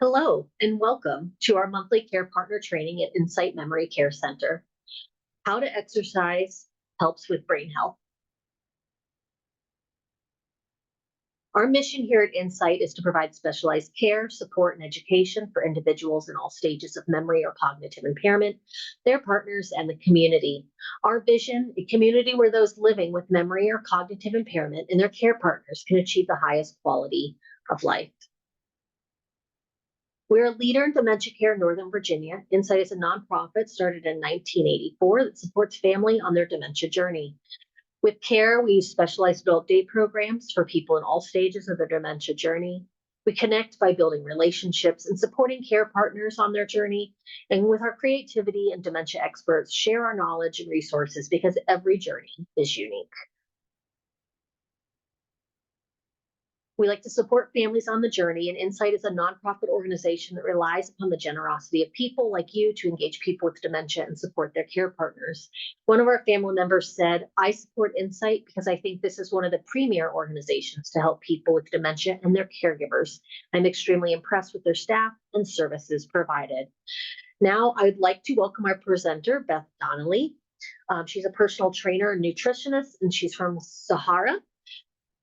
Hello, and welcome to our monthly care partner training at Insight Memory Care Center. How to exercise helps with brain health. Our mission here at Insight is to provide specialized care, support, and education for individuals in all stages of memory or cognitive impairment, their partners, and the community. Our vision, a community where those living with memory or cognitive impairment and their care partners can achieve the highest quality of life. We're a leader in dementia care in Northern Virginia. Insight is a nonprofit started in 1984 that supports family on their dementia journey. With care, we use specialized adult day programs for people in all stages of their dementia journey. We connect by building relationships and supporting care partners on their journey. And with our creativity and dementia experts, share our knowledge and resources because every journey is unique. We like to support families on the journey, and Insight is a nonprofit organization that relies upon the generosity of people like you to engage people with dementia and support their care partners. One of our family members said, I support Insight because I think this is one of the premier organizations to help people with dementia and their caregivers. I'm extremely impressed with their staff and services provided. Now, I'd like to welcome our presenter, Beth Donnelly. She's a personal trainer and nutritionist, and she's from Sahara.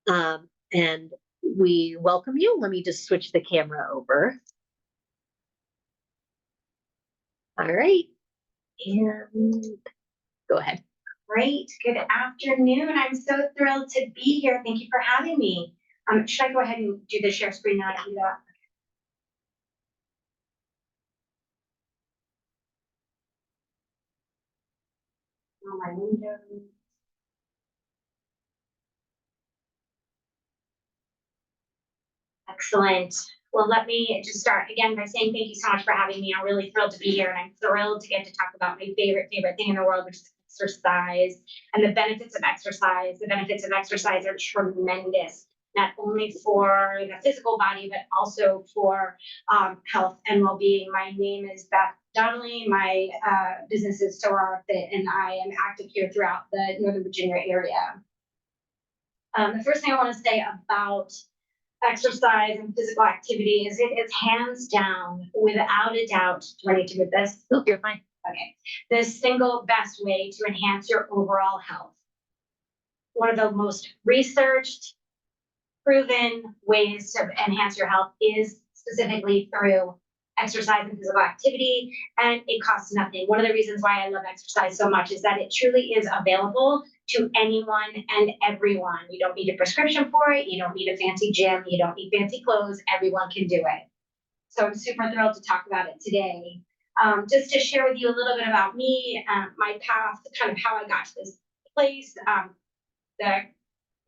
And we welcome you. Let me just switch the camera over. All right. And go ahead. Great. Good afternoon. I'm so thrilled to be here. Thank you for having me. Should I go ahead and do the share screen now? Do that. On my window. Excellent. Well, let me just start again by saying thank you so much for having me. I'm really thrilled to be here, and I'm thrilled to get to talk about my favorite thing in the world, which is exercise and the benefits of exercise. The benefits of exercise are tremendous, not only for the physical body, but also for health and well-being. My name is Beth Donnelly. My business is Sorara Fit, and I am active here throughout the Northern Virginia area. The first thing I want to say about exercise and physical activity is it is hands down, without a doubt. Do I need to move this? Oh, you're fine. Okay. The single best way to enhance your overall health. One of the most researched, proven ways to enhance your health is specifically through exercise and physical activity, and it costs nothing. One of the reasons why I love exercise so much is that it truly is available to anyone and everyone. You don't need a prescription for it. You don't need a fancy gym. You don't need fancy clothes. Everyone can do it. So I'm super thrilled to talk about it today. Just to share with you a little bit about me, my path, kind of how I got to this place, the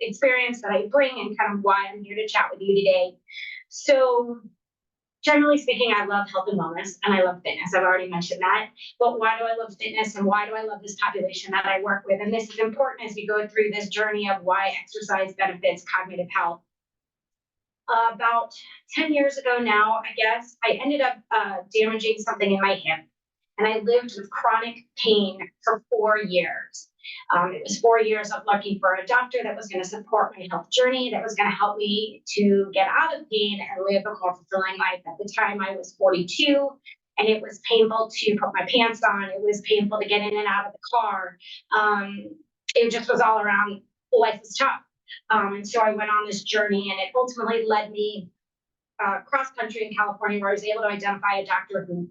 experience that I bring, and kind of why I'm here to chat with you today. So generally speaking, I love health and wellness, and I love fitness. I've already mentioned that. But why do I love fitness, and why do I love this population that I work with? And this is important as we go through this journey of why exercise benefits cognitive health. About 10 years ago now, I guess, I ended up damaging something in my hip, and I lived with chronic pain for 4 years. It was 4 years of looking for a doctor that was going to support my health journey, that was going to help me to get out of pain and live a more fulfilling life. At the time, I was 42, and it was painful to put my pants on. It was painful to get in and out of the car. It just was all around, life was tough. And so I went on this journey, and it ultimately led me cross country in California, where I was able to identify a doctor who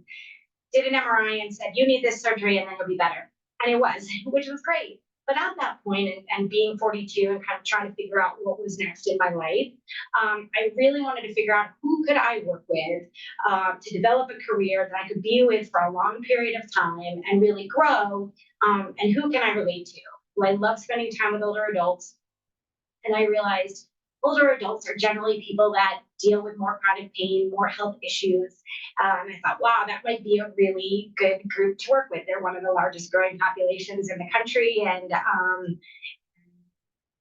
did an MRI and said, you need this surgery and then you'll be better. And it was, which was great. But at that point, and being 42 and kind of trying to figure out what was next in my life, I really wanted to figure out who could I work with to develop a career that I could be with for a long period of time and really grow, and who can I relate to? Well, I love spending time with older adults. And I realized older adults are generally people that deal with more chronic pain, more health issues. And I thought, wow, that might be a really good group to work with. They're one of the largest growing populations in the country, and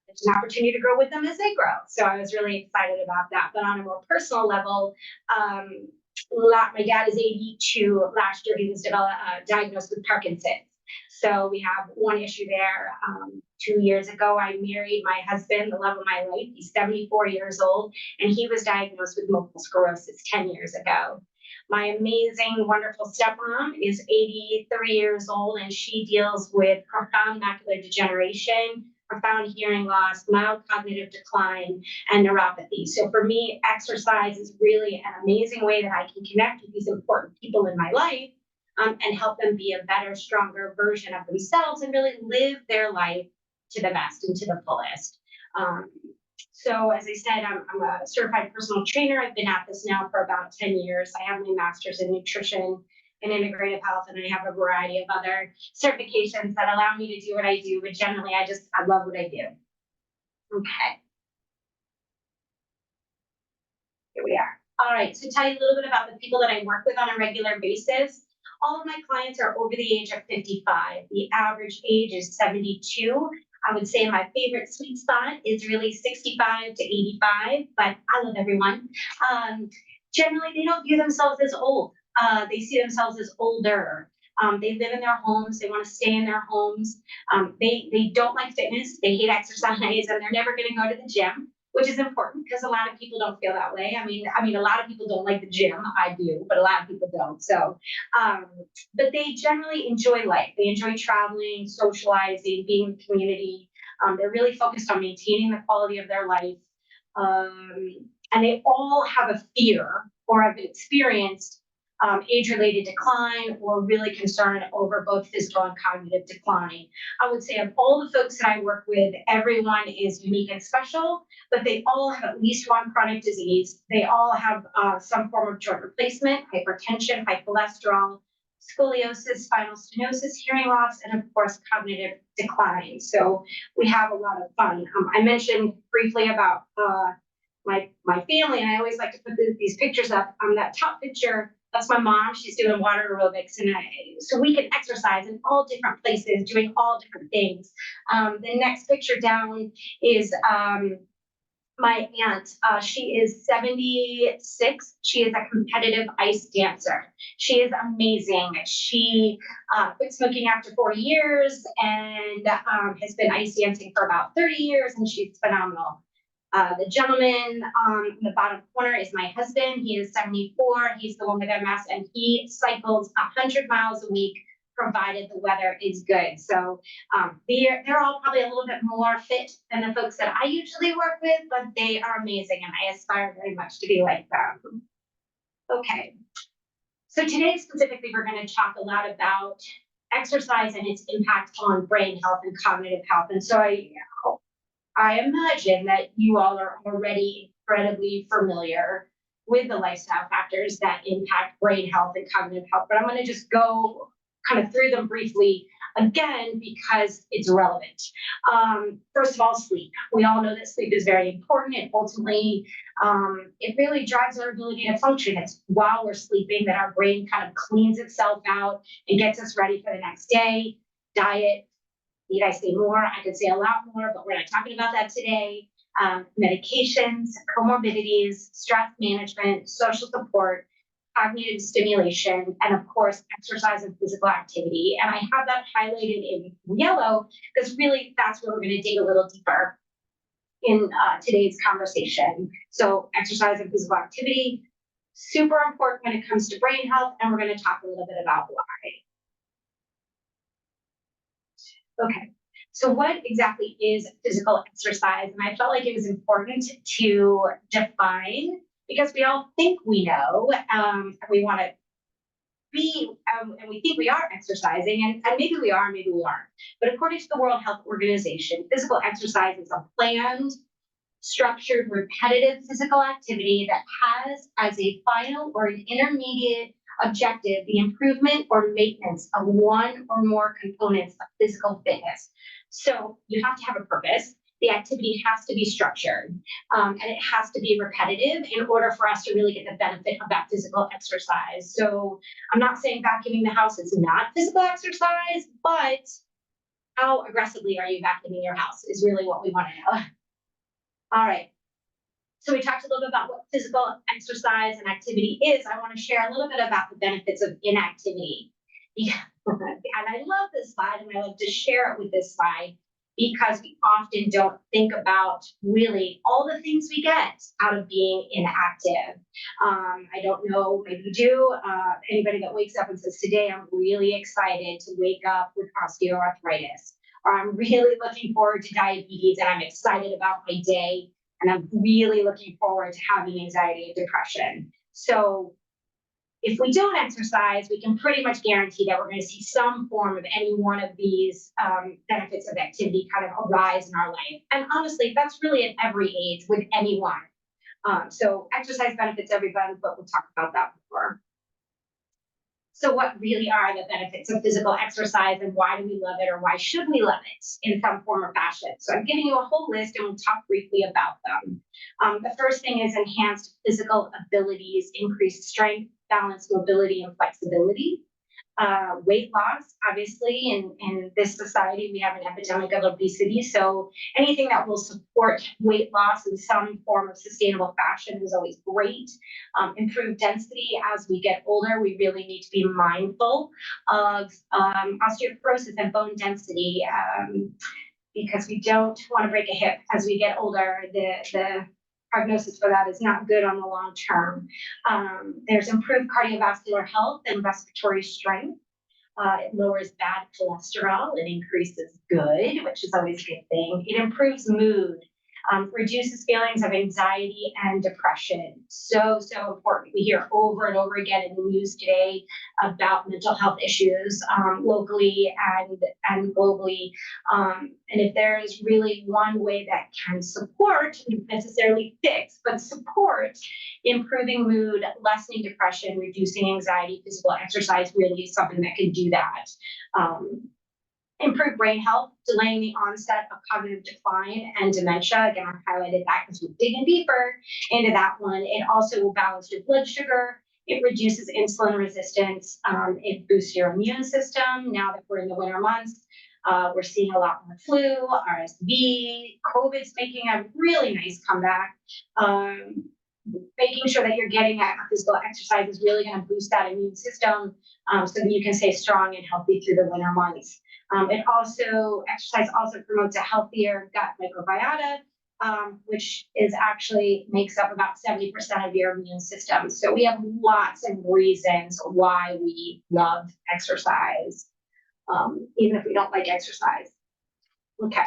it's an opportunity to grow with them as they grow. So I was really excited about that. But on a more personal level, my dad is 82. Last year, he was diagnosed with Parkinson's. So we have one issue there. 2 years ago, I married my husband, the love of my life. He's 74 years old, and he was diagnosed with multiple sclerosis 10 years ago. My amazing, wonderful stepmom is 83 years old, and she deals with profound macular degeneration, profound hearing loss, mild cognitive decline, and neuropathy. So for me, exercise is really an amazing way that I can connect with these important people in my life, and help them be a better, stronger version of themselves and really live their life to the best and to the fullest. So as I said, I'm a certified personal trainer. I've been at this now for about 10 years. I have my master's in nutrition and integrative health, and I have a variety of other certifications that allow me to do what I do. But generally, I love what I do. Okay. Here we are. All right. So tell you a little bit about the people that I work with on a regular basis. All of my clients are over the age of 55. The average age is 72. I would say my favorite sweet spot is really 65 to 85, but I love everyone. Generally, they don't view themselves as old. They see themselves as older. They live in their homes. They want to stay in their homes. They don't like fitness. They hate exercise, and they're never going to go to the gym, which is important because a lot of people don't feel that way. I mean, a lot of people don't like the gym. I do, but a lot of people don't. So, but they generally enjoy life. They enjoy traveling, socializing, being in the community. They're really focused on maintaining the quality of their life. And they all have a fear or have experienced age-related decline or really concern over both physical and cognitive decline. I would say of all the folks that I work with, everyone is unique and special, but they all have at least one chronic disease. They all have some form of joint replacement, hypertension, high cholesterol, scoliosis, spinal stenosis, hearing loss, and of course, cognitive decline. So we have a lot of fun. I mentioned briefly about my family, and I always like to put these pictures up. That top picture, that's my mom. She's doing water aerobics, and so we can exercise in all different places, doing all different things. The next picture down is my aunt. She is 76. She is a competitive ice dancer. She is amazing. She quit smoking after 40 years and has been ice dancing for about 30 years, and she's phenomenal. The gentleman in the bottom corner is my husband. He is 74. He's the one with MS, and he cycles 100 miles a week, provided the weather is good. So they're all probably a little bit more fit than the folks that I usually work with, but they are amazing, and I aspire very much to be like them. Okay. So today specifically, we're going to talk a lot about exercise and its impact on brain health and cognitive health. And so I imagine that you all are already incredibly familiar with the lifestyle factors that impact brain health and cognitive health, but I'm going to just go kind of through them briefly again because it's relevant. First of all, sleep. We all know that sleep is very important, and ultimately, it really drives our ability to function. It's while we're sleeping that our brain kind of cleans itself out and gets us ready for the next day. Diet. Need I say more? I could say a lot more, but we're not talking about that today. Medications, comorbidities, stress management, social support, cognitive stimulation, and of course, exercise and physical activity. And I have that highlighted in yellow because really that's where we're going to dig a little deeper in today's conversation. So exercise and physical activity, super important when it comes to brain health, and we're going to talk a little bit about why. Okay, so what exactly is physical exercise? And I felt like it was important to define because we all think we know, and we want to be, and we think we are exercising, and maybe we are, maybe we aren't. But according to the World Health Organization, physical exercise is a planned, structured, repetitive physical activity that has as a final or an intermediate objective the improvement or maintenance of one or more components of physical fitness. So you have to have a purpose. The activity has to be structured, and it has to be repetitive in order for us to really get the benefit of that physical exercise. So I'm not saying vacuuming the house is not physical exercise, but how aggressively are you vacuuming your house is really what we want to know. All right. So we talked a little bit about what physical exercise and activity is. I want to share a little bit about the benefits of inactivity. And I love this slide, and I love to share it with this slide because we often don't think about really all the things we get out of being inactive. I don't know, maybe you do. Anybody that wakes up and says, today I'm really excited to wake up with osteoarthritis, or I'm really looking forward to diabetes and I'm excited about my day, and I'm really looking forward to having anxiety and depression. So if we don't exercise, we can pretty much guarantee that we're going to see some form of any one of these benefits of activity kind of arise in our life. And honestly, that's really at every age with anyone. So exercise benefits everybody, but we'll talk about that before. So what really are the benefits of physical exercise, and why do we love it, or why should we love it in some form or fashion? So I'm giving you a whole list and we'll talk briefly about them. The first thing is enhanced physical abilities, increased strength, balance, mobility, and flexibility. Weight loss, obviously, in this society, we have an epidemic of obesity. So anything that will support weight loss in some form of sustainable fashion is always great. Improved density as we get older. We really need to be mindful of osteoporosis and bone density because we don't want to break a hip as we get older. The prognosis for that is not good on the long term. There's improved cardiovascular health and respiratory strength. It lowers bad cholesterol and increases good, which is always a good thing. It improves mood, reduces feelings of anxiety and depression. So important. We hear over and over again in the news today about mental health issues locally and globally. And if there is really one way that can support, not necessarily fix, but support improving mood, lessening depression, reducing anxiety, physical exercise really is something that can do that. Improve brain health, delaying the onset of cognitive decline and dementia. Again, I've highlighted that because we're digging deeper into that one. It also will balance your blood sugar. It reduces insulin resistance. It boosts your immune system. Now that we're in the winter months, we're seeing a lot more flu, RSV, COVID's making a really nice comeback. Making sure that you're getting at physical exercise is really going to boost that immune system so that you can stay strong and healthy through the winter months. Exercise also promotes a healthier gut microbiota, which is actually makes up about 70% of your immune system. So we have lots of reasons why we love exercise, even if we don't like exercise. Okay.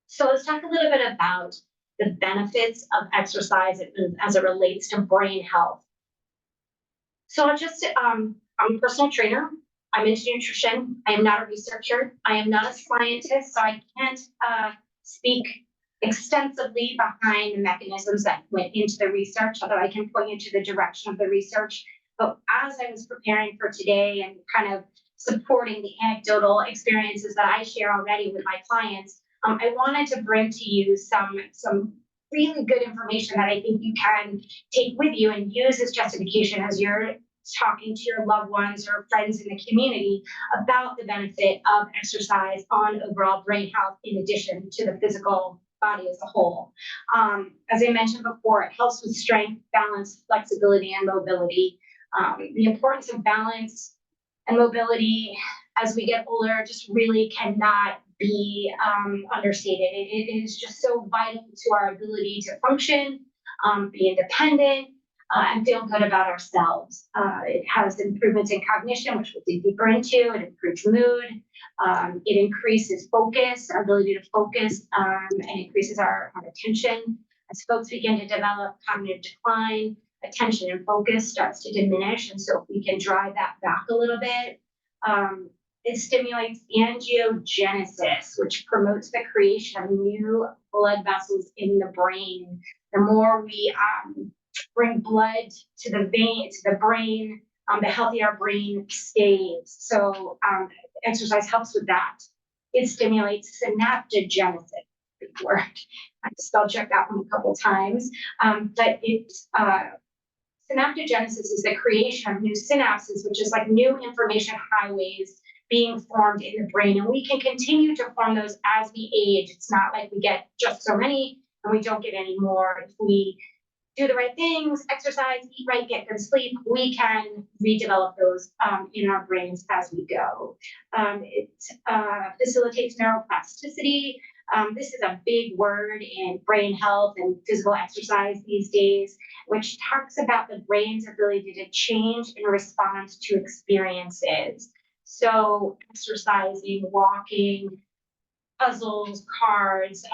So let's talk a little bit about the benefits of exercise as it relates to brain health. So I'm a personal trainer. I'm into nutrition. I am not a researcher. I am not a scientist, so I can't speak extensively behind the mechanisms that went into the research, although I can point you to the direction of the research. But as I was preparing for today and kind of supporting the anecdotal experiences that I share already with my clients, I wanted to bring to you some really good information that I think you can take with you and use as justification as you're talking to your loved ones or friends in the community about the benefit of exercise on overall brain health, in addition to the physical body as a whole. As I mentioned before, it helps with strength, balance, flexibility, and mobility. The importance of balance and mobility as we get older just really cannot be understated. It is just so vital to our ability to function, be independent, and feel good about ourselves. It has improvements in cognition, which we'll dig deeper into. It improves mood. It increases focus, our ability to focus, and increases our attention. As folks begin to develop cognitive decline, attention and focus starts to diminish. And so if we can drive that back a little bit, it stimulates angiogenesis, which promotes the creation of new blood vessels in the brain. The more we bring blood to the brain, the healthier our brain stays. So exercise helps with that. It stimulates synaptogenesis. Big word. I have to spell check that one a couple of times. But synaptogenesis is the creation of new synapses, which is like new information highways being formed in the brain. And we can continue to form those as we age. It's not like we get just so many and we don't get any more. If we do the right things, exercise, eat right, get good sleep, we can redevelop those in our brains as we go. It facilitates neuroplasticity. This is a big word in brain health and physical exercise these days, which talks about the brain's ability to change in response to experiences. So, exercising, walking, puzzles, cards.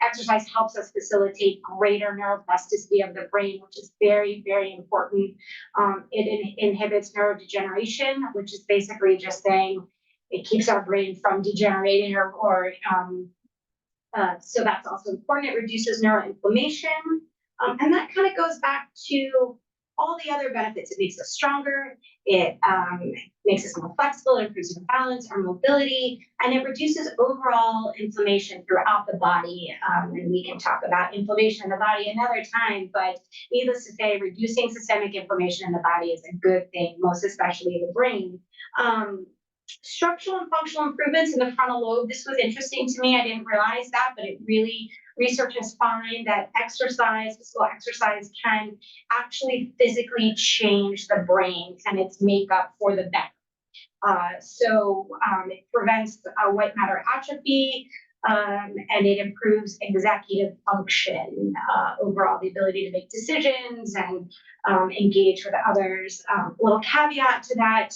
Exercise helps us facilitate greater neuroplasticity of the brain, which is very, very important. It inhibits neurodegeneration, which is basically just saying it keeps our brain from degenerating so that's also important. It reduces neuroinflammation. And that kind of goes back to all the other benefits. It makes us stronger. It makes us more flexible. It improves our balance, our mobility, and it reduces overall inflammation throughout the body. And we can talk about inflammation in the body another time, but needless to say, reducing systemic inflammation in the body is a good thing, most especially the brain. Structural and functional improvements in the frontal lobe. This was interesting to me. I didn't realize that, but it really, researchers find that physical exercise can actually physically change the brain and its makeup for the better. It prevents white matter atrophy, and it improves executive function, overall, the ability to make decisions and engage with others. Little caveat to that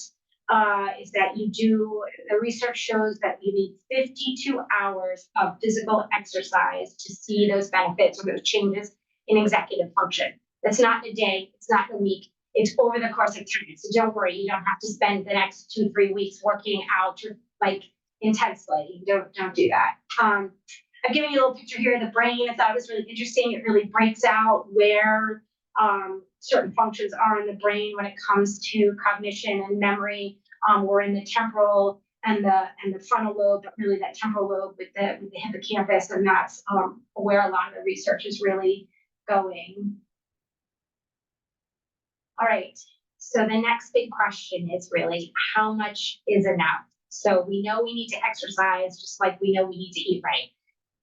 is that the research shows that you need 52 hours of physical exercise to see those benefits or those changes in executive function. That's not in a day, it's not in a week, it's over the course of time. So don't worry, you don't have to spend the next 2-3 weeks working out like intensely. Don't do that. I've given you a little picture here of the brain. I thought it was really interesting. It really breaks out where certain functions are in the brain when it comes to cognition and memory. We're in the temporal and the frontal lobe, but really that temporal lobe with the hippocampus, and that's where a lot of the research is really going. All right, so the next big question is really, how much is enough? So we know we need to exercise, just like we know we need to eat right.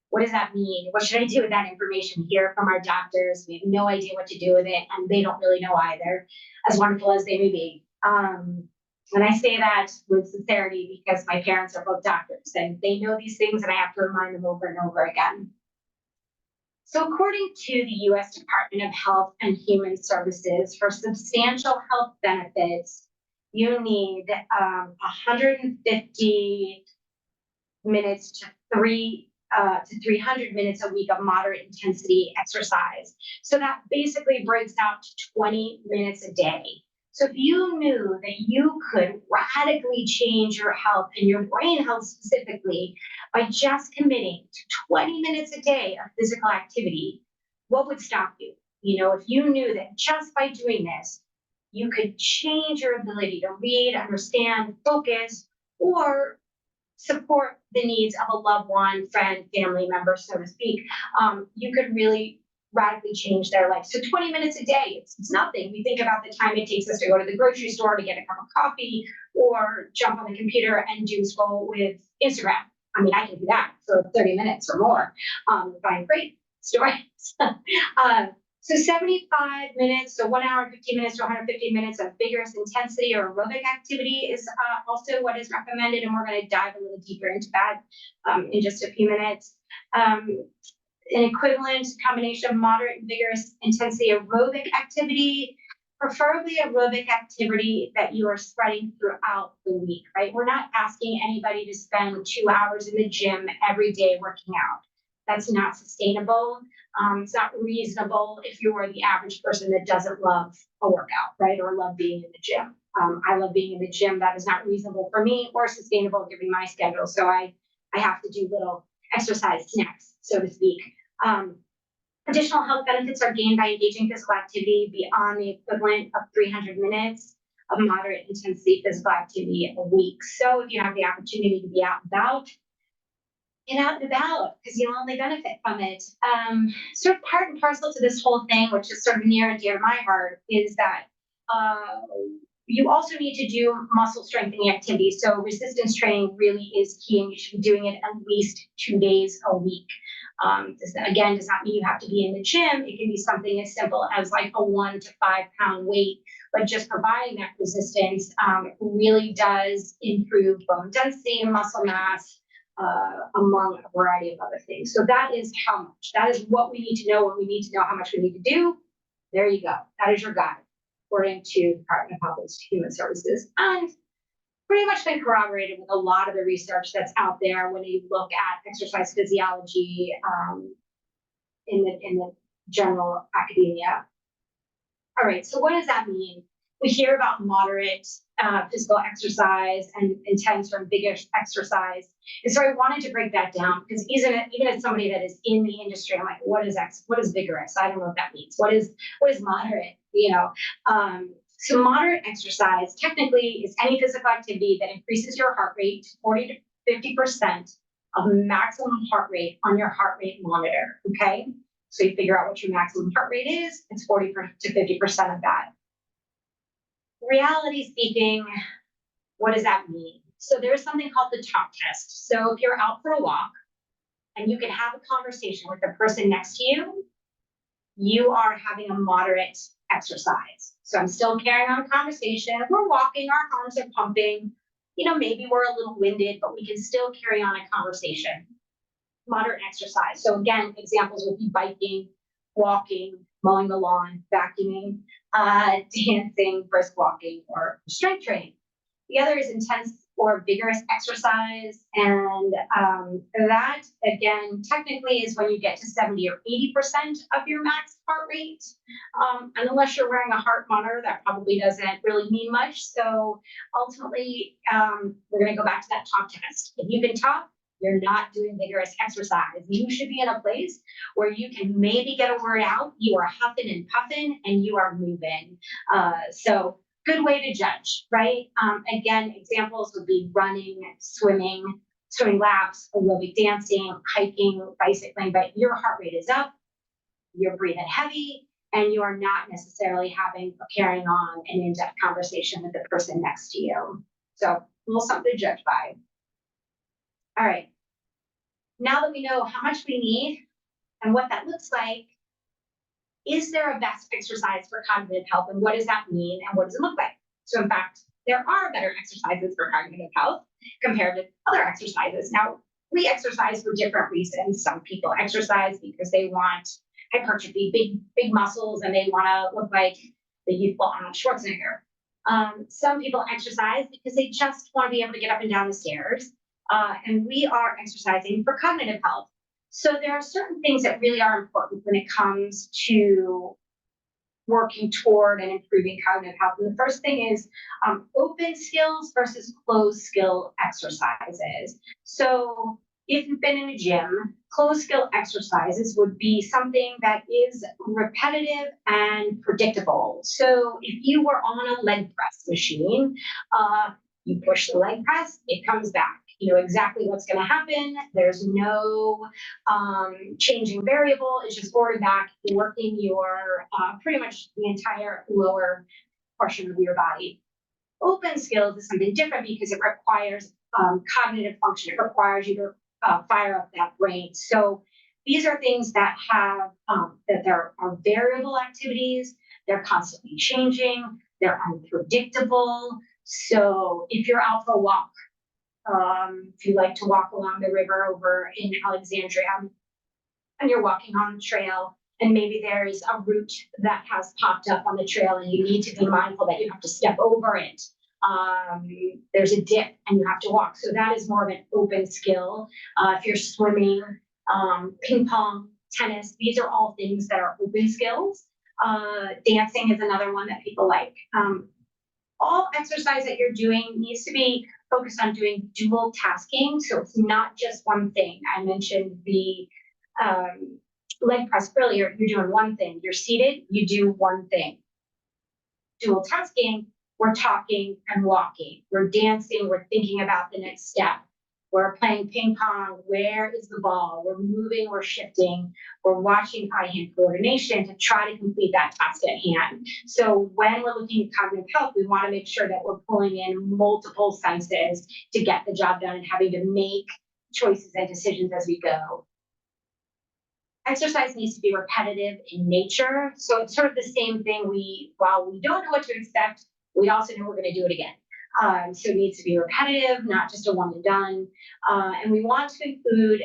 What does that mean? What should I do with that information? Hear from our doctors. We have no idea what to do with it, and they don't really know either, as wonderful as they may be. And I say that with sincerity because my parents are both doctors and they know these things, and I have to remind them over and over again. So according to the US Department of Health and Human Services, for substantial health benefits, you need 150 minutes to 300 minutes a week of moderate intensity exercise. So that basically breaks out to 20 minutes a day. So if you knew that you could radically change your health and your brain health specifically by just committing to 20 minutes a day of physical activity, what would stop you? If you knew that just by doing this, you could change your ability to read, understand, focus, or support the needs of a loved one, friend, family member, so to speak, you could really radically change their life. So 20 minutes a day, it's nothing. We think about the time it takes us to go to the grocery store to get a cup of coffee or jump on the computer and doom scroll with Instagram. I mean, I can do that for 30 minutes or more. Find great stories. So 75 minutes, so 1 hour, 15 minutes to 150 minutes of vigorous intensity or aerobic activity is also what is recommended. And we're going to dive a little deeper into that in just a few minutes. An equivalent combination of moderate and vigorous intensity aerobic activity, preferably aerobic activity that you are spreading throughout the week, right? We're not asking anybody to spend 2 hours in the gym every day working out. That's not sustainable. It's not reasonable if you are the average person that doesn't love a workout, right? Or love being in the gym. I love being in the gym. That is not reasonable for me or sustainable given my schedule. So I have to do little exercise snacks, so to speak. Additional health benefits are gained by engaging physical activity beyond the equivalent of 300 minutes of moderate intensity physical activity a week. So if you have the opportunity to be out and about, get out and about because you'll only benefit from it. Sort of part and parcel to this whole thing, which is sort of near and dear to my heart, is that you also need to do muscle strengthening activity. So resistance training really is key, and you should be doing it at least 2 days a week. Does not mean you have to be in the gym. It can be something as simple as like a 1 to 5 pound weight, but just providing that resistance really does improve bone density and muscle mass, among a variety of other things. So that is how much. That is what we need to know when we need to know how much we need to do. There you go. That is your guide, according to the Department of Health and Human Services. And pretty much been corroborated with a lot of the research that's out there when you look at exercise physiology in the general academia. All right, so what does that mean? We hear about moderate physical exercise and intense or vigorous exercise. And so I wanted to break that down because even as somebody that is in the industry, I'm like, what is vigorous? I don't know what that means. What is moderate? So moderate exercise technically is any physical activity that increases your heart rate to 40 to 50% of maximum heart rate on your heart rate monitor. Okay, so you figure out what your maximum heart rate is. It's 40 to 50% of that. Reality speaking, what does that mean? So there's something called the talk test. So if you're out for a walk and you can have a conversation with the person next to you, you are having a moderate exercise. So I'm still carrying on a conversation. We're walking, our arms are pumping. Maybe we're a little winded, but we can still carry on a conversation. Moderate exercise. So again, examples would be biking, walking, mowing the lawn, vacuuming, dancing, brisk walking, or strength training. The other is intense or vigorous exercise. And that, again, technically is when you get to 70 or 80% of your max heart rate. And unless you're wearing a heart monitor, that probably doesn't really mean much. So ultimately, we're going to go back to that talk test. If you can talk, you're not doing vigorous exercise. You should be in a place where you can maybe get a word out. You are huffing and puffing and you are moving. So good way to judge, right? Again, examples would be running, swimming laps, aerobic dancing, hiking, bicycling, but your heart rate is up, you're breathing heavy, and you are not necessarily carrying on an in-depth conversation with the person next to you. So a little something to judge by. All right, now that we know how much we need and what that looks like, is there a best exercise for cognitive health, and what does that mean, and what does it look like? So in fact, there are better exercises for cognitive health compared to other exercises. Now, we exercise for different reasons. Some people exercise because they want hypertrophy, big muscles, and they want to look like the youthful Arnold Schwarzenegger. Some people exercise because they just want to be able to get up and down the stairs. And we are exercising for cognitive health. So there are certain things that really are important when it comes to working toward and improving cognitive health. And the first thing is open skills versus closed skill exercises. So if you've been in a gym, closed skill exercises would be something that is repetitive and predictable. So if you were on a leg press machine, you push the leg press, it comes back. You know exactly what's going to happen. There's no changing variable. It's just forward and back, working your pretty much the entire lower portion of your body. Open skills is something different because it requires cognitive function. It requires you to fire up that brain. So these are things that have that there are variable activities. They're constantly changing. They're unpredictable. So if you're out for a walk, if you like to walk along the river over in Alexandria and you're walking on the trail and maybe there's a root that has popped up on the trail and you need to be mindful that you have to step over it. There's a dip and you have to walk. So that is more of an open skill. If you're swimming, ping pong, tennis, these are all things that are open skills. Dancing is another one that people like. All exercise that you're doing needs to be focused on doing dual tasking. So it's not just one thing. I mentioned the leg press earlier. You're doing one thing. You're seated, you do one thing. Dual tasking, we're talking and walking. We're dancing, we're thinking about the next step. We're playing ping pong. Where is the ball? We're moving, we're shifting. We're watching eye-hand coordination to try to complete that task at hand. So when we're looking at cognitive health, we want to make sure that we're pulling in multiple senses to get the job done and having to make choices and decisions as we go. Exercise needs to be repetitive in nature. So it's sort of the same thing. While we don't know what to expect, we also know we're going to do it again. So it needs to be repetitive, not just a one and done. And we want to include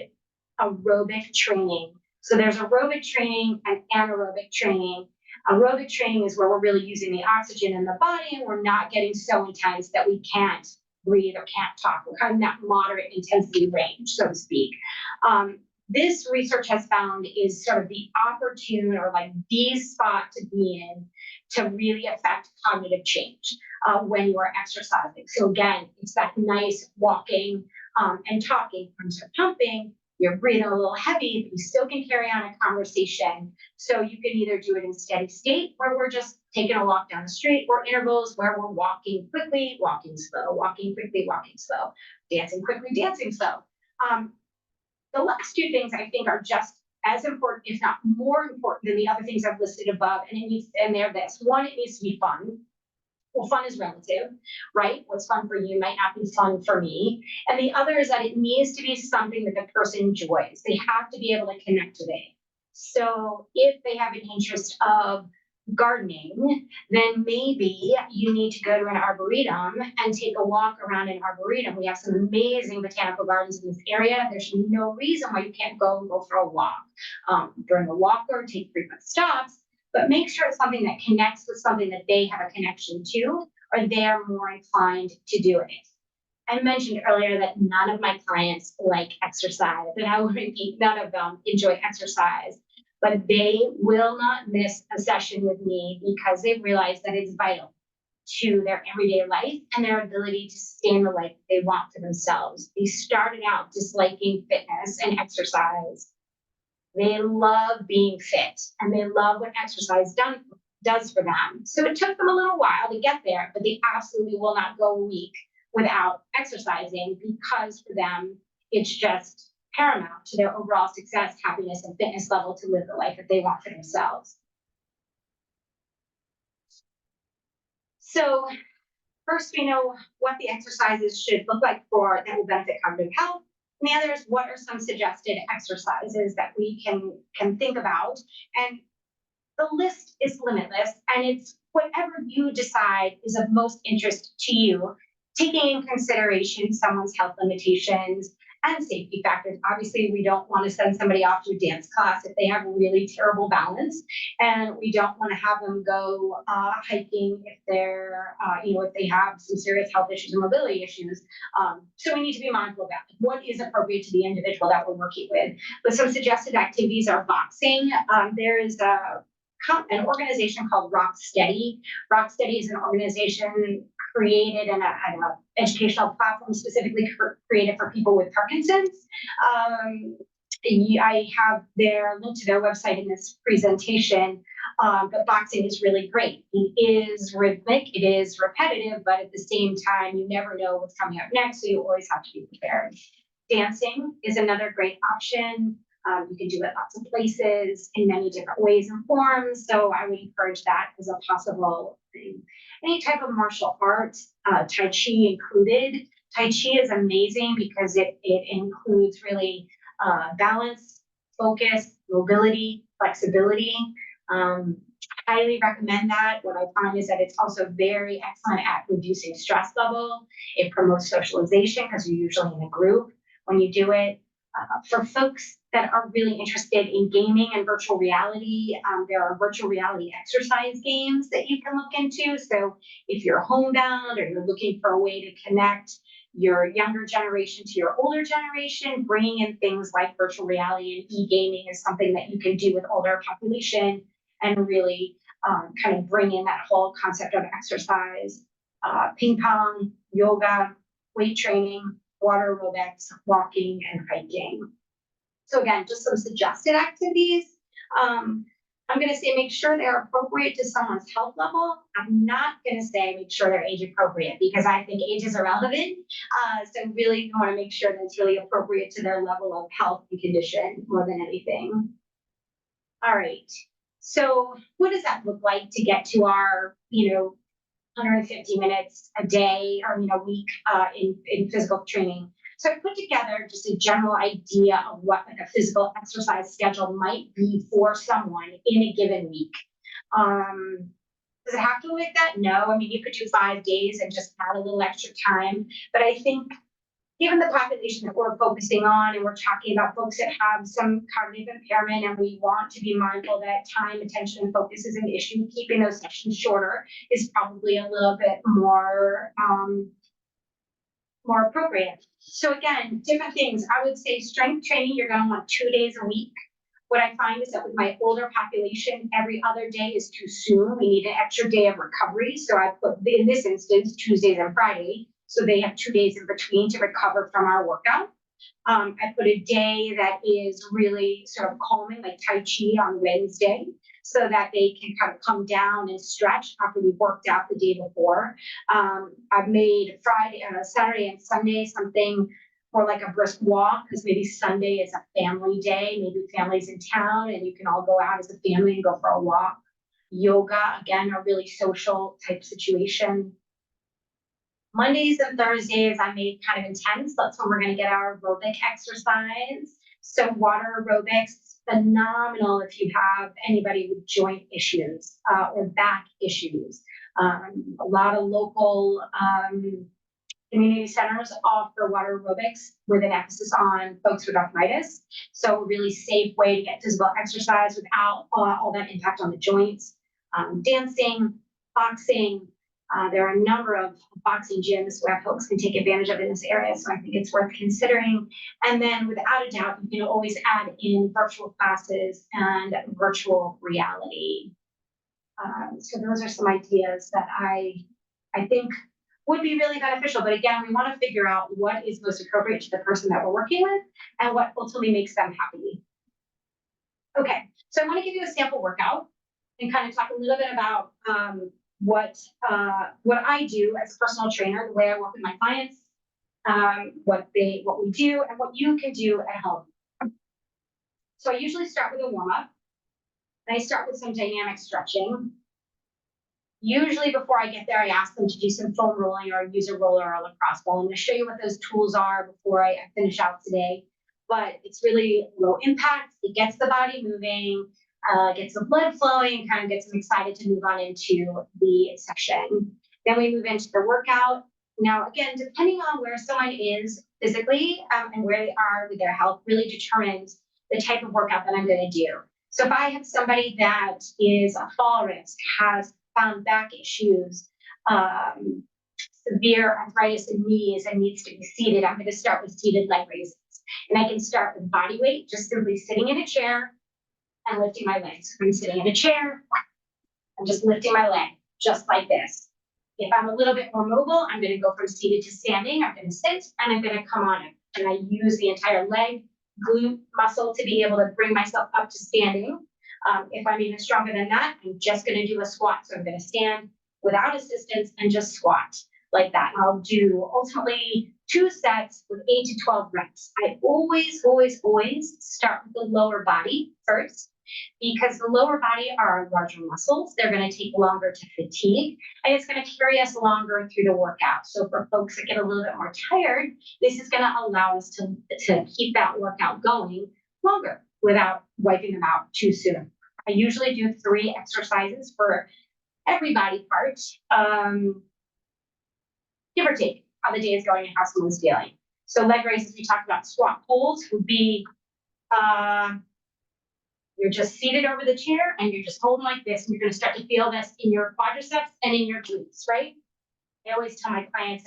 aerobic training. So there's aerobic training and anaerobic training. Aerobic training is where we're really using the oxygen in the body and we're not getting so intense that we can't breathe or can't talk. We're kind of in that moderate intensity range, so to speak. This research has found is sort of the opportune or like the spot to be in to really affect cognitive change when you are exercising. So again, it's that nice walking and talking. Arms are pumping, you're breathing a little heavy, but you still can carry on a conversation. So you can either do it in steady state where we're just taking a walk down the street, or intervals where we're walking quickly, walking slow, walking quickly, walking slow, dancing quickly, dancing slow. The last two things I think are just as important, if not more important than the other things I've listed above. And they're this. One, it needs to be fun. Well, fun is relative, right? What's fun for you might not be fun for me. And the other is that it needs to be something that the person enjoys. They have to be able to connect to it. So if they have an interest of gardening, then maybe you need to go to an arboretum and take a walk around an arboretum. We have some amazing botanical gardens in this area. There's no reason why you can't go for a walk. Bring a walker, take frequent stops, but make sure it's something that connects with something that they have a connection to, or they're more inclined to do it. I mentioned earlier that none of my clients like exercise, and I will repeat, none of them enjoy exercise, but they will not miss a session with me because they've realized that it's vital to their everyday life and their ability to sustain the life they want for themselves. They started out disliking fitness and exercise. They love being fit and they love what exercise does for them. So it took them a little while to get there, but they absolutely will not go a week without exercising because for them, it's just paramount to their overall success, happiness, and fitness level to live the life that they want for themselves. So first, we know what the exercises should look like for that will benefit cognitive health. And the other is what are some suggested exercises that we can think about. And the list is limitless, and it's whatever you decide is of most interest to you, taking in consideration someone's health limitations and safety factors. Obviously, we don't want to send somebody off to a dance class if they have really terrible balance, and we don't want to have them go hiking if they're, if they have some serious health issues or mobility issues. So we need to be mindful of that. What is appropriate to the individual that we're working with? But some suggested activities are boxing. There is an organization called Rock Steady. Rock Steady is an organization created and an educational platform specifically created for people with Parkinson's. I have their link to their website in this presentation, but boxing is really great. It is rhythmic, it is repetitive, but at the same time, you never know what's coming up next, so you always have to be prepared. Dancing is another great option. You can do it lots of places in many different ways and forms. So I would encourage that as a possible thing. Any type of martial arts, Tai Chi included. Tai Chi is amazing because it includes really balance, focus, mobility, flexibility. Highly recommend that. What I find is that it's also very excellent at reducing stress level. It promotes socialization because you're usually in a group when you do it. For folks that are really interested in gaming and virtual reality, there are virtual reality exercise games that you can look into. So if you're homebound or you're looking for a way to connect your younger generation to your older generation, bringing in things like virtual reality and e-gaming is something that you can do with older population and really kind of bring in that whole concept of exercise. Ping pong, yoga, weight training, water aerobics, walking, and hiking. So again, just some suggested activities. I'm going to say make sure they're appropriate to someone's health level. I'm not going to say make sure they're age appropriate because I think age is irrelevant. So really you want to make sure that it's really appropriate to their level of health and condition more than anything. All right. So what does that look like to get to our, 150 minutes a day or a week in physical training? So I put together just a general idea of what like a physical exercise schedule might be for someone in a given week. Does it have to look like that? No. I mean, you could do 5 days and just add a little extra time. But I think given the population that we're focusing on, and we're talking about folks that have some cognitive impairment, and we want to be mindful that time, attention, and focus is an issue, keeping those sessions shorter is probably a little bit more appropriate. So again, different things. I would say strength training, you're going to want 2 days a week. What I find is that with my older population, every other day is too soon. We need an extra day of recovery. So I put, in this instance, Tuesdays and Friday. So they have 2 days in between to recover from our workout. I put a day that is really sort of calming, like Tai Chi on Wednesday, so that they can kind of come down and stretch after we worked out the day before. I've made Saturday and Sunday something more like a brisk walk, because maybe Sunday is a family day, maybe family's in town and you can all go out as a family and go for a walk. Yoga, again, a really social type situation. Mondays and Thursdays, I made kind of intense. That's when we're going to get our aerobic exercise. So water aerobics, phenomenal if you have anybody with joint issues or back issues. A lot of local community centers offer water aerobics with an emphasis on folks with arthritis. So a really safe way to get physical exercise without all that impact on the joints. Dancing, boxing. There are a number of boxing gyms where folks can take advantage of in this area, so I think it's worth considering. And then without a doubt, you can always add in virtual classes and virtual reality. So those are some ideas that I think would be really beneficial. But again, we want to figure out what is most appropriate to the person that we're working with and what ultimately makes them happy. Okay, so I want to give you a sample workout and kind of talk a little bit about what I do as a personal trainer, the way I work with my clients, what we do, and what you can do at home. So I usually start with a warm-up, and I start with some dynamic stretching. Usually before I get there, I ask them to do some foam rolling or use a roller or a lacrosse ball. I'm going to show you what those tools are before I finish out today. But it's really low impact. It gets the body moving, gets the blood flowing, kind of gets them excited to move on into the session. Then we move into the workout. Now, again, depending on where someone is physically and where they are with their health really determines the type of workout that I'm going to do. So if I have somebody that is a fall risk, has found back issues, severe arthritis in knees and needs to be seated, I'm going to start with seated leg raises. And I can start with body weight, just simply sitting in a chair and lifting my legs. I'm sitting in a chair, I'm just lifting my leg, just like this. If I'm a little bit more mobile, I'm going to go from seated to standing. I'm going to sit and I'm going to come on it. And I use the entire leg, glute muscle to be able to bring myself up to standing. If I'm even stronger than that, I'm just going to do a squat. So I'm going to stand without assistance and just squat like that. And I'll do ultimately 2 sets with 8 to 12 reps. I always start with the lower body first, because the lower body are our larger muscles. They're going to take longer to fatigue, and it's going to carry us longer through the workout. So for folks that get a little bit more tired, this is going to allow us to keep that workout going longer without wiping them out too soon. I usually do 3 exercises for every body part, give or take how the day is going and how someone's feeling. So leg raises, we talked about. Squat pulls would be, you're just seated over the chair and you're just holding like this, and you're going to start to feel this in your quadriceps and in your glutes, right? I always tell my clients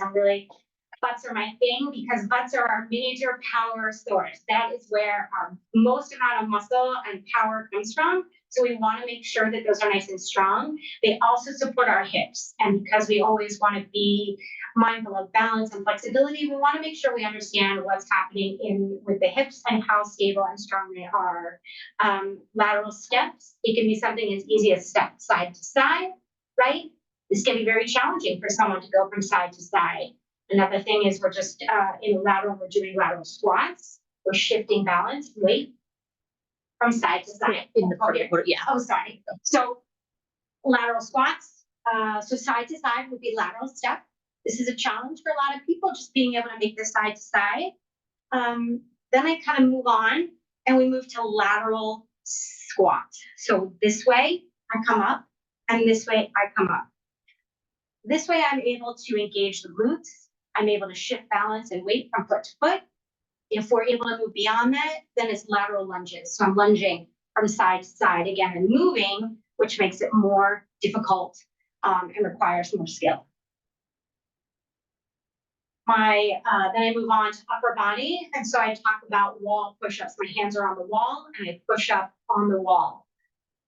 butts are my thing, because butts are our miniature power source. That is where our most amount of muscle and power comes from. So we want to make sure that those are nice and strong. They also support our hips. And because we always want to be mindful of balance and flexibility, we want to make sure we understand what's happening with the hips and how stable and strong they are. Lateral steps, it can be something as easy as step side to side, right? This can be very challenging for someone to go from side to side. Another thing is we're just in lateral, we're doing lateral squats. We're shifting balance, weight from side to side. Yeah. Oh, sorry. So lateral squats. So side to side would be lateral step. This is a challenge for a lot of people, just being able to make this side to side. Then I kind of move on and we move to lateral squat. So this way I come up and this way I come up. This way I'm able to engage the glutes. I'm able to shift balance and weight from foot to foot. If we're able to move beyond that, then it's lateral lunges. So I'm lunging from side to side again and moving, which makes it more difficult and requires more skill. Then I move on to upper body. And so I talk about wall push-ups. My hands are on the wall and I push up on the wall.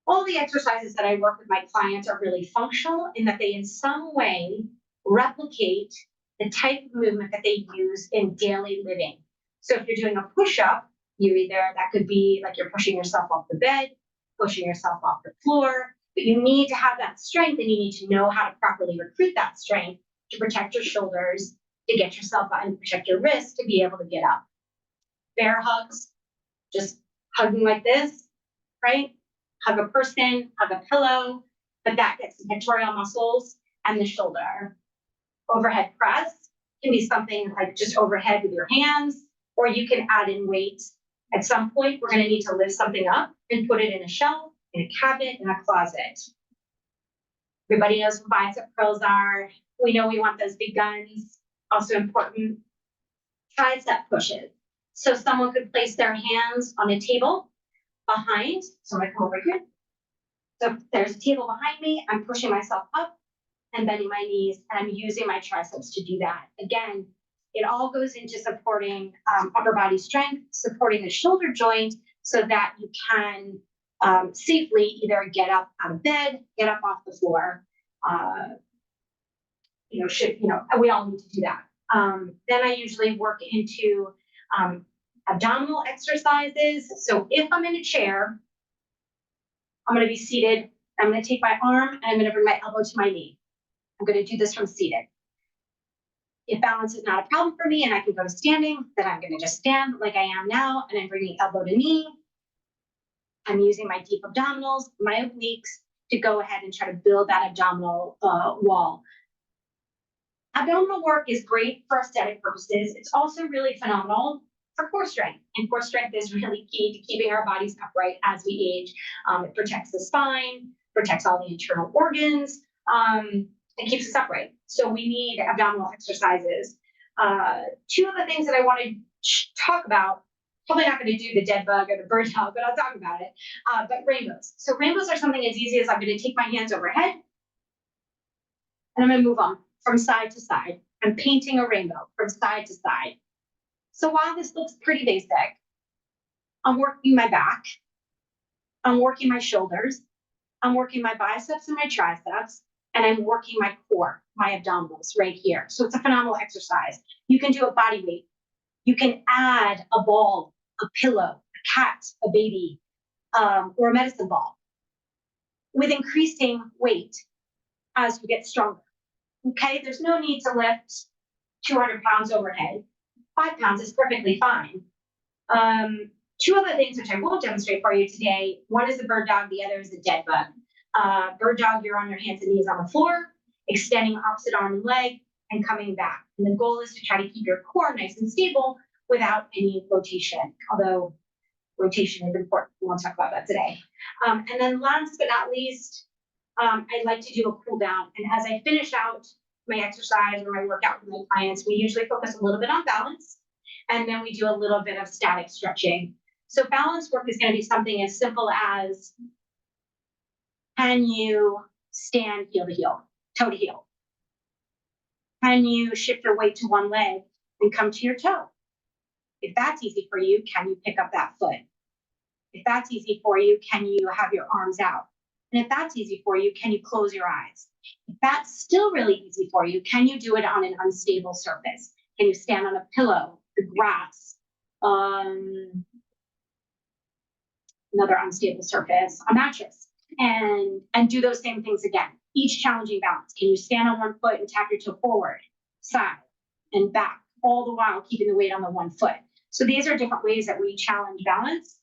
All the exercises that I work with my clients are really functional in that they in some way replicate the type of movement that they use in daily living. So if you're doing a push-up, that could be like you're pushing yourself off the bed, pushing yourself off the floor, but you need to have that strength and you need to know how to properly recruit that strength to protect your shoulders, to get yourself up and protect your wrist to be able to get up. Bear hugs, just hugging like this, right? Hug a person, hug a pillow, but that gets the pectoral muscles and the shoulder. Overhead press can be something like just overhead with your hands, or you can add in weights. At some point, we're going to need to lift something up and put it in a shelf, in a cabinet, in a closet. Everybody knows what bicep curls are. We know we want those big guns. Also important, tricep pushes. So someone could place their hands on a table behind. So I'm going to come over here. So there's a table behind me. I'm pushing myself up and bending my knees, and I'm using my triceps to do that. Again, it all goes into supporting upper body strength, supporting the shoulder joint so that you can safely either get up out of bed, get up off the floor. We all need to do that. Then I usually work into abdominal exercises. So if I'm in a chair, I'm going to be seated. I'm going to take my arm and I'm going to bring my elbow to my knee. I'm going to do this from seated. If balance is not a problem for me and I can go to standing, then I'm going to just stand like I am now, and I'm bringing elbow to knee. I'm using my deep abdominals, my obliques, to go ahead and try to build that abdominal wall. Abdominal work is great for aesthetic purposes. It's also really phenomenal for core strength. And core strength is really key to keeping our bodies upright as we age. It protects the spine, protects all the internal organs, and keeps us upright. So we need abdominal exercises. Two of the things that I want to talk about, probably not going to do the dead bug or the bird dog, but I'll talk about it. But rainbows. So rainbows are something as easy as I'm going to take my hands overhead and I'm going to move on from side to side. I'm painting a rainbow from side to side. So while this looks pretty basic, I'm working my back, I'm working my shoulders, I'm working my biceps and my triceps, and I'm working my core, my abdominals right here. So it's a phenomenal exercise. You can do a body weight. You can add a ball, a pillow, a cat, a baby, or a medicine ball with increasing weight as you get stronger. Okay, there's no need to lift 200 pounds overhead. 5 pounds is perfectly fine. Two other things which I won't demonstrate for you today. One is the bird dog, the other is the dead bug. Bird dog, you're on your hands and knees on the floor, extending opposite arm and leg, and coming back. And the goal is to try to keep your core nice and stable without any rotation, although rotation is important. We won't talk about that today. And then last but not least, I like to do a cool down. And as I finish out my exercise or my workout with my clients, we usually focus a little bit on balance, and then we do a little bit of static stretching. So balance work is going to be something as simple as, can you stand heel to heel, toe to heel? Can you shift your weight to one leg and come to your toe? If that's easy for you, can you pick up that foot? If that's easy for you, can you have your arms out? And if that's easy for you, can you close your eyes? If that's still really easy for you, can you do it on an unstable surface? Can you stand on a pillow, the grass, another unstable surface, a mattress, and do those same things again? Each challenging balance. Can you stand on one foot and tap your toe forward, side, and back, all the while keeping the weight on the one foot? So these are different ways that we challenge balance.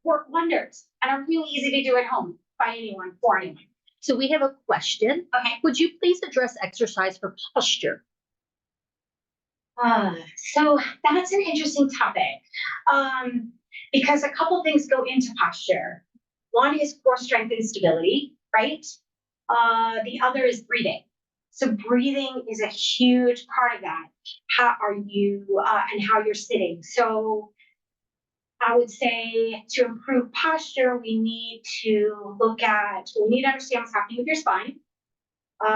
Work wonders and are really easy to do at home by anyone, for anyone. So we have a question. Okay. Would you please address exercise for posture? So that's an interesting topic, because a couple things go into posture. One is core strength and stability, right? The other is breathing. So breathing is a huge part of that. How are you and how you're sitting? So I would say to improve posture, we need to understand what's happening with your spine.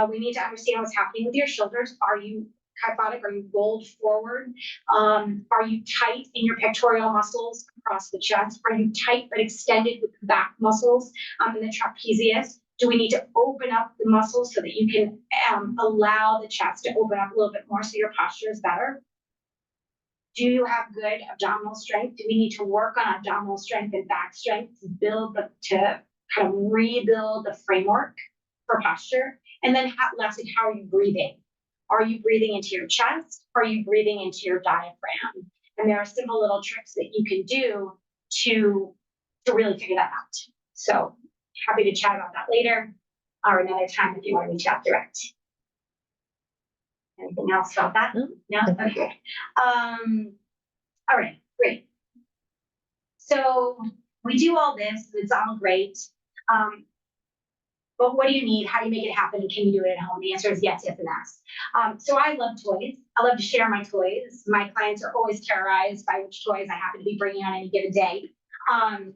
We need to understand what's happening with your shoulders. Are you kyphotic? Are you rolled forward? Are you tight in your pectoral muscles across the chest? Are you tight but extended with the back muscles in the trapezius? Do we need to open up the muscles so that you can allow the chest to open up a little bit more so your posture is better? Do you have good abdominal strength? Do we need to work on abdominal strength and back strength to kind of rebuild the framework for posture? And then lastly, how are you breathing? Are you breathing into your chest? Are you breathing into your diaphragm? And there are simple little tricks that you can do to really figure that out. So happy to chat about that later or another time if you want to reach out direct. Anything else about that? No? Okay. All right, great. So we do all this, it's all great. But what do you need? How do you make it happen? And can you do it at home? The answer is yes, yes, and yes. So I love toys. I love to share my toys. My clients are always terrorized by which toys I happen to be bringing on any given day.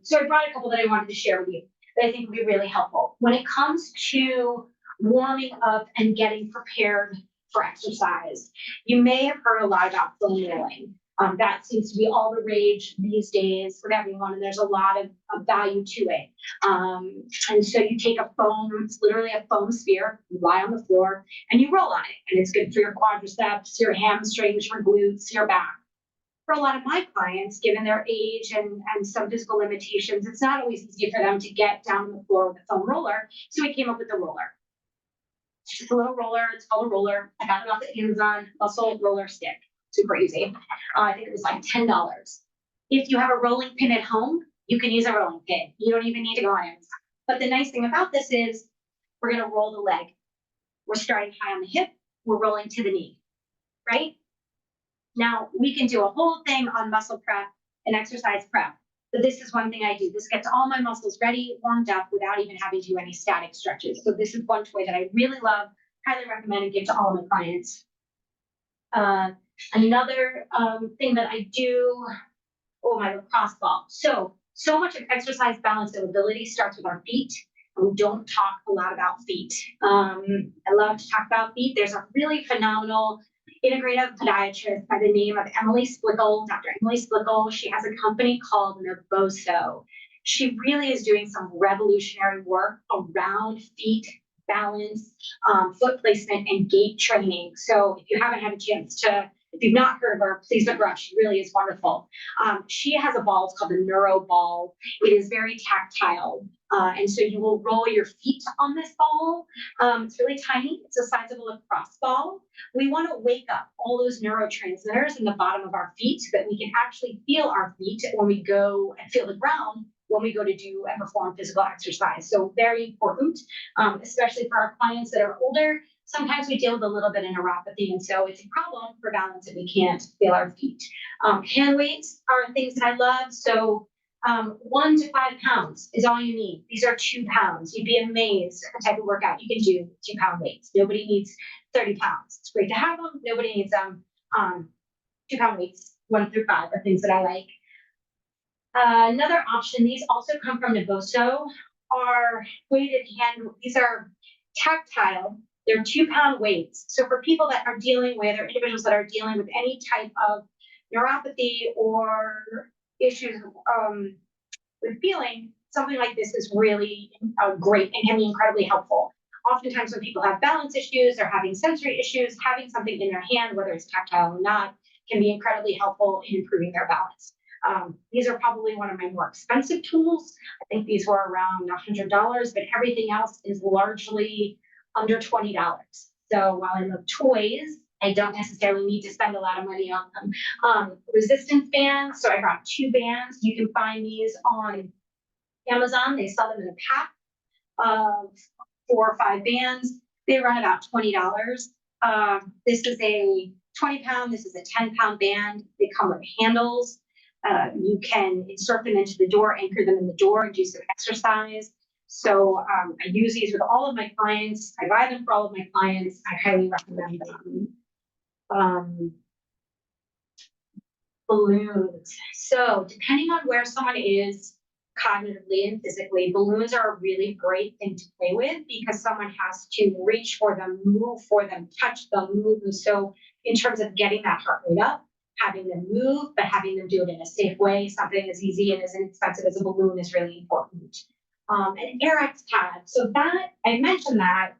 So I brought a couple that I wanted to share with you that I think would be really helpful. When it comes to warming up and getting prepared for exercise, you may have heard a lot about foam rolling. That seems to be all the rage these days for everyone, and there's a lot of value to it. And so you take a foam, it's literally a foam sphere, you lie on the floor, and you roll on it. And it's good for your quadriceps, your hamstrings, your glutes, your back. For a lot of my clients, given their age and some physical limitations, it's not always easy for them to get down on the floor with a foam roller. So we came up with a roller. It's just a little roller, it's called a roller. I got it off the Amazon, muscle roller stick. Super easy. I think it was like $10. If you have a rolling pin at home, you can use a rolling pin. You don't even need to go on Amazon. But the nice thing about this is we're going to roll the leg. We're starting high on the hip. We're rolling to the knee, right? Now, we can do a whole thing on muscle prep and exercise prep. But this is one thing I do. This gets all my muscles ready, warmed up without even having to do any static stretches. So this is one toy that I really love, highly recommend and give to all of my clients. Another thing that I do, my lacrosse ball. So much of exercise balance and ability starts with our feet. And we don't talk a lot about feet. I love to talk about feet. There's a really phenomenal integrative podiatrist by the name of Emily Splickle, Dr. Emily Splickle. She has a company called Noboso. She really is doing some revolutionary work around feet balance, foot placement, and gait training. So if you haven't had a chance if you've not heard of her, please look her up. She really is wonderful. She has a ball, it's called the Neuro Ball. It is very tactile. And so you will roll your feet on this ball. It's really tiny. It's the size of a lacrosse ball. We want to wake up all those neurotransmitters in the bottom of our feet so that we can actually feel our feet when we go and feel the ground when we go to do and perform physical exercise. So very important, especially for our clients that are older. Sometimes we deal with a little bit of neuropathy, and so it's a problem for balance if we can't feel our feet. Hand weights are things that I love. So 1 to 5 pounds is all you need. These are 2 pounds. You'd be amazed at the type of workout you can do with 2 pound weights. Nobody needs 30 pounds. It's great to have them. Nobody needs 2 pound weights. 1 through 5 are things that I like. Another option, these also come from Noboso, are weighted hand. These are tactile. They're 2 pound weights. So for people that are dealing with, or individuals that are dealing with any type of neuropathy or issues with feeling, something like this is really great and can be incredibly helpful. Oftentimes when people have balance issues or having sensory issues, having something in their hand, whether it's tactile or not, can be incredibly helpful in improving their balance. These are probably one of my more expensive tools. I think these were around $100, but everything else is largely under $20. So while I love toys, I don't necessarily need to spend a lot of money on them. Resistance bands. So I brought 2 bands. You can find these on Amazon. They sell them in a pack of 4 or 5 bands. They run about $20. This is a 20-pound, this is a 10-pound band. They come with handles. You can insert them into the door, anchor them in the door, and do some exercise. So I use these with all of my clients. I buy them for all of my clients. I highly recommend them. Balloons. So depending on where someone is cognitively and physically, balloons are a really great thing to play with because someone has to reach for them, move for them, touch them, move them. So in terms of getting that heart rate up, having them move, but having them do it in a safe way, something as easy and as inexpensive as a balloon is really important. An Air-X pad. So that, I mentioned that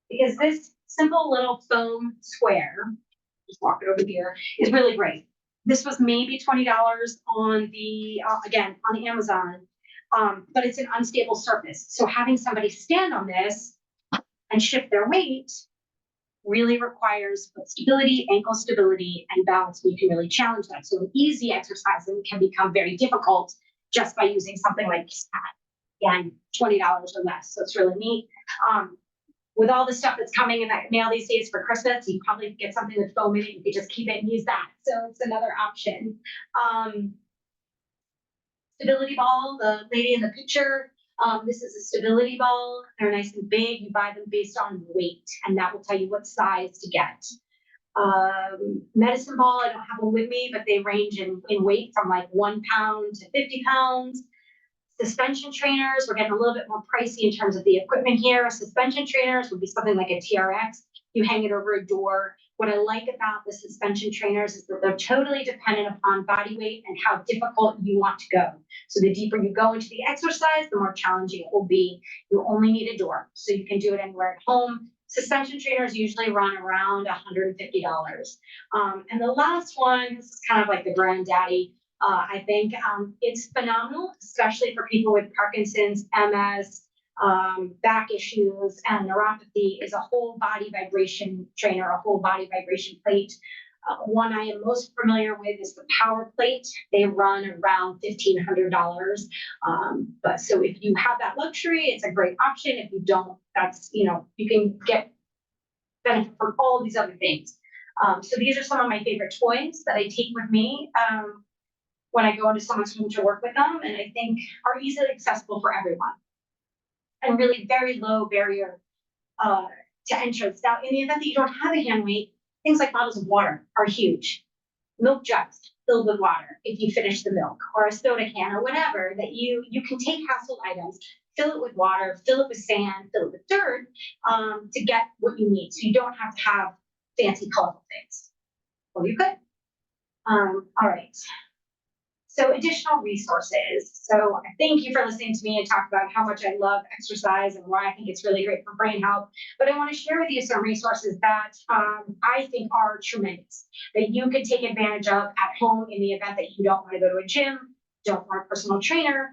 because this simple little foam square, just walk it over here, is really great. This was maybe $20 on the, again, on Amazon, but it's an unstable surface. So having somebody stand on this and shift their weight really requires foot stability, ankle stability, and balance. We can really challenge that. So an easy exercise can become very difficult just by using something like this pad. Again, $20 or less. So it's really neat. With all the stuff that's coming in that mail these days for Christmas, you probably get something with foam in it. You could just keep it and use that. So it's another option. Stability ball, the lady in the picture, this is a stability ball. They're nice and big. You buy them based on weight, and that will tell you what size to get. Medicine ball, I don't have them with me, but they range in weight from like 1 pound to 50 pounds. Suspension trainers, we're getting a little bit more pricey in terms of the equipment here. Suspension trainers would be something like a TRX. You hang it over a door. What I like about the suspension trainers is that they're totally dependent upon body weight and how difficult you want to go. So the deeper you go into the exercise, the more challenging it will be. You only need a door, so you can do it anywhere at home. Suspension trainers usually run around $150. And the last one, this is kind of like the granddaddy. I think it's phenomenal, especially for people with Parkinson's, MS, back issues, and neuropathy, is a whole body vibration trainer, a whole body vibration plate. One I am most familiar with is the Power Plate. They run around $1,500. But so if you have that luxury, it's a great option. If you don't, that's, you can get benefit from all of these other things. So these are some of my favorite toys that I take with me when I go into someone's home to work with them, and I think are easily accessible for everyone. And really very low barrier to entrance. Now, in the event that you don't have a hand weight, things like bottles of water are huge. Milk jugs filled with water if you finish the milk, or a soda can, or whatever, that you can take household items, fill it with water, fill it with sand, fill it with dirt to get what you need. So you don't have to have fancy, colorful things. Well, you could. All right. So additional resources. So thank you for listening to me and talk about how much I love exercise and why I think it's really great for brain health. But I want to share with you some resources that I think are tremendous, that you can take advantage of at home in the event that you don't want to go to a gym, don't want a personal trainer.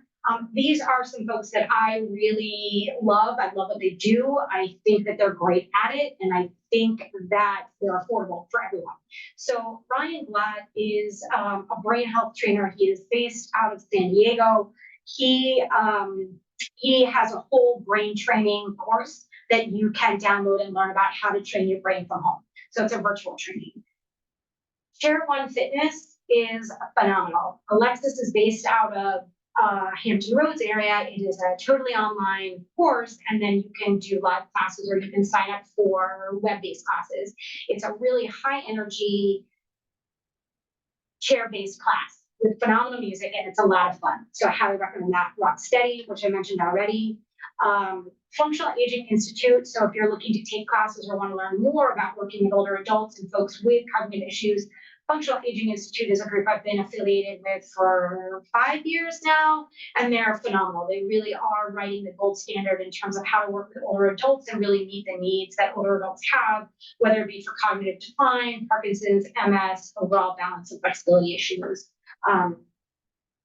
These are some folks that I really love. I love what they do. I think that they're great at it, and I think that they're affordable for everyone. So Ryan Blatt is a brain health trainer. He is based out of San Diego. He has a whole brain training course that you can download and learn about how to train your brain from home. So it's a virtual training. Share One Fitness is phenomenal. Alexis is based out of Hampton Roads area. It is a totally online course, and then you can do live classes or you can sign up for web-based classes. It's a really high energy chair-based class with phenomenal music, and it's a lot of fun. So I highly recommend that. Rock Steady, which I mentioned already. Functional Aging Institute. So if you're looking to take classes or want to learn more about working with older adults and folks with cognitive issues, Functional Aging Institute is a group I've been affiliated with for 5 years now, and they're phenomenal. They really are writing the gold standard in terms of how to work with older adults and really meet the needs that older adults have, whether it be for cognitive decline, Parkinson's, MS, overall balance and flexibility issues.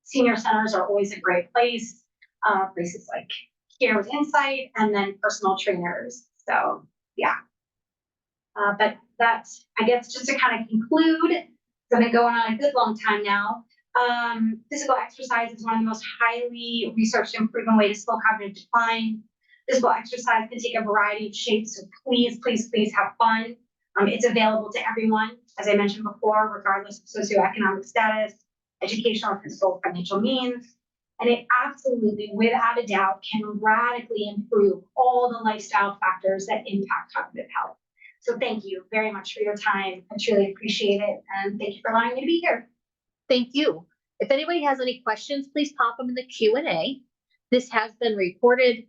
Senior centers are always a great place, places like Care with Insight, and then personal trainers. So yeah. But that's, I guess, just to kind of conclude, it's been going on a good long time now. Physical exercise is one of the most highly researched and proven way to slow cognitive decline. Physical exercise can take a variety of shapes, so please, please, please have fun. It's available to everyone, as I mentioned before, regardless of socioeconomic status, educational, physical, financial means. And it absolutely, without a doubt, can radically improve all the lifestyle factors that impact cognitive health. So thank you very much for your time. I truly appreciate it. And thank you for allowing me to be here. Thank you. If anybody has any questions, please pop them in the Q&A. This has been recorded.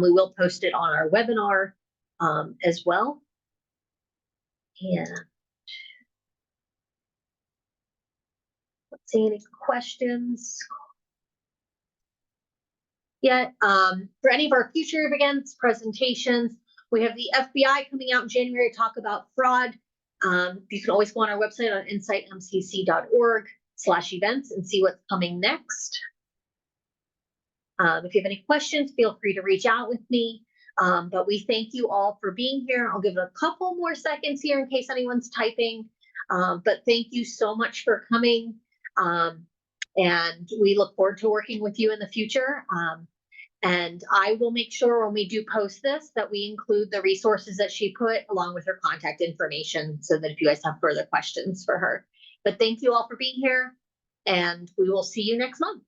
We will post it on our webinar as well. And let's see, any questions yet? For any of our future events, presentations, we have the FBI coming out in January to talk about fraud. You can always go on our website on insightmcc.org/events and see what's coming next. If you have any questions, feel free to reach out with me. But we thank you all for being here. I'll give it a couple more seconds here in case anyone's typing. But thank you so much for coming. And we look forward to working with you in the future. And I will make sure when we do post this that we include the resources that she put along with her contact information so that if you guys have further questions for her. But thank you all for being here, and we will see you next month.